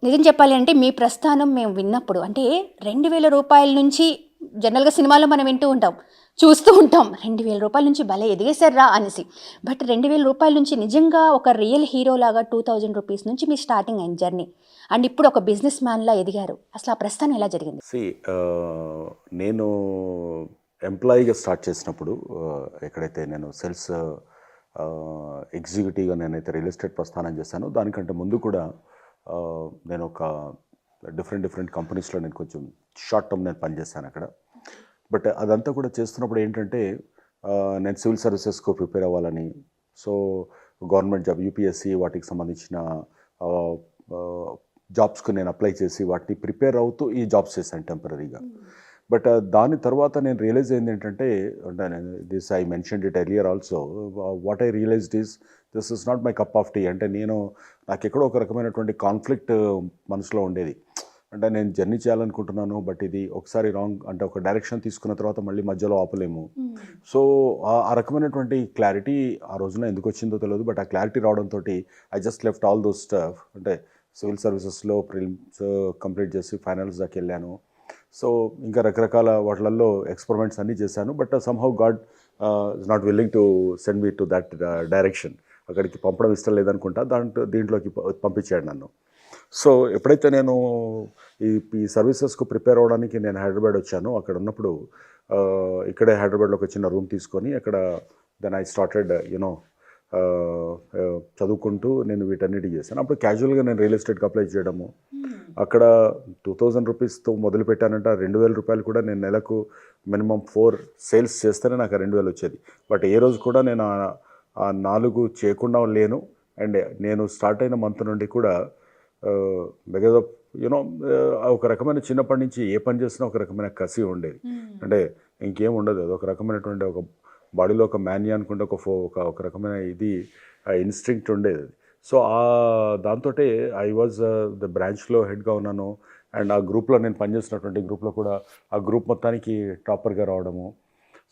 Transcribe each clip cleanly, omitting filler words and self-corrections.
నిజం చెప్పాలి అంటే మీ ప్రస్థానం మేము విన్నప్పుడు అంటే రూ. 2000 నుంచి జనరల్‌గా సినిమాలో మనం వింటూ ఉంటాం. చూస్తూ ఉంటాం. రూ. 2000 నుంచి భలే ఎదిగేశార్రా అనేసి. బట్ రూ. 2000 నుంచి నిజంగా ఒక రియల్ హీరోలాగా రూ. 2000 నుంచి మీ స్టార్టింగ్ అయింది జర్నీ. అండ్ ఇప్పుడు ఒక బిజినెస్ మ్యాన్‌లా ఎదిగారు. అసలు ఆ ప్రస్థానం ఎలా జరిగింది? సి నేను ఎంప్లాయీగా స్టార్ట్ చేసినప్పుడు ఎక్కడైతే నేను సేల్స్ ఎగ్జిక్యూటివ్గా నేనైతే రియల్ ఎస్టేట్ ప్రస్థానం చేశానో దానికంటే ముందు కూడా నేను ఒక డిఫరెంట్ కంపెనీస్లో నేను కొంచెం షార్ట్ టర్మ్ నేను పనిచేశాను అక్కడ. బట్ అదంతా కూడా చేస్తున్నప్పుడు ఏంటంటే నేను సివిల్ సర్వీసెస్కు ప్రిపేర్ అవ్వాలని, సో గవర్నమెంట్ జాబ్ యూపీఎస్సి వాటికి సంబంధించిన జాబ్స్కి నేను అప్లై చేసి వాటిని ప్రిపేర్ అవుతూ ఈ జాబ్స్ చేశాను టెంపరీగా. బట్ దాని తర్వాత నేను రియలైజ్ అయింది ఏంటంటే, అంటే this I mentioned it earlier also, what I realised is this is not my cup of tea. అంటే నాకు ఎక్కడో ఒక రకమైనటువంటి కాన్ఫ్లిక్ట్ మనసులో ఉండేది. అంటే నేను జర్నీ చేయాలనుకుంటున్నాను, బట్ ఇది ఒకసారి రాంగ్ అంటే ఒక డైరెక్షన్ తీసుకున్న తర్వాత మళ్ళీ మధ్యలో ఆపలేము. సో ఆ రకమైనటువంటి క్లారిటీ ఆ రోజున ఎందుకు వచ్చిందో తెలియదు. బట్ ఆ క్లారిటీ రావడంతో I just left all those stuff. అంటే సివిల్ సర్వీసెస్లో ప్రిలిమ్స్ కంప్లీట్ చేసి ఫైనల్స్ దాకా వెళ్ళాను. సో ఇంకా రకరకాల వాటిలలో ఎక్స్పెరిమెంట్స్ అన్నీ చేశాను. But somehow God is not willing to send me to that direction. అక్కడికి పంపడం ఇష్టం లేదనుకుంటా, దీంట్లోకి పంపించాడు నన్ను. సో ఎప్పుడైతే నేను ఈ సర్వీసెస్కు ప్రిపేర్ అవ్వడానికి నేను హైదరాబాద్ వచ్చాను, అక్కడ ఉన్నప్పుడు ఇక్కడే హైదరాబాద్లో ఒక చిన్న రూమ్ తీసుకొని అక్కడ దెన్ ఐ స్టార్టెడ్ చదువుకుంటూ నేను వీటన్నిటి చేశాను. అప్పుడు క్యాజువల్గా నేను రియల్ ఎస్టేట్కి అప్లై చేయడము, అక్కడ 2000 రూపీస్తో మొదలు పెట్టానంటే ఆ 2000 రూపాయలు కూడా నేను నెలకు మినిమం 4 సేల్స్ చేస్తేనే నాకు 2000 వచ్చేది. బట్ ఏ రోజు కూడా నేను ఆ 4 చేయకుండా లేను. అండ్ నేను స్టార్ట్ అయిన మంత్ నుండి కూడా బికాజ్ ఆఫ్ యూనో ఒక రకమైన చిన్నప్పటి నుంచి ఏ పని చేసినా ఒక రకమైన కసి ఉండేది. అంటే ఇంకేం ఉండదు, అది ఒక రకమైనటువంటి ఒక బాడీలో ఒక మాన్యా అనుకుంటే ఒక రకమైన ఇది ఇన్స్టింక్ట్ ఉండేది అది. సో దాంతో ఐ వాజ్ ద బ్రాంచ్లో హెడ్గా ఉన్నాను. అండ్ ఆ గ్రూప్లో నేను పనిచేసినటువంటి గ్రూప్లో కూడా ఆ గ్రూప్ మొత్తానికి టాపర్గా రావడము.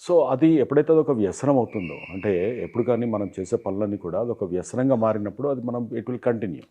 సో అది ఎప్పుడైతే అదొక వ్యసనం అవుతుందో, అంటే ఎప్పుడు కానీ మనం చేసే పనులన్నీ కూడా అదొక వ్యసనంగా మారినప్పుడు అది ఇట్ విల్ కంటిన్యూ.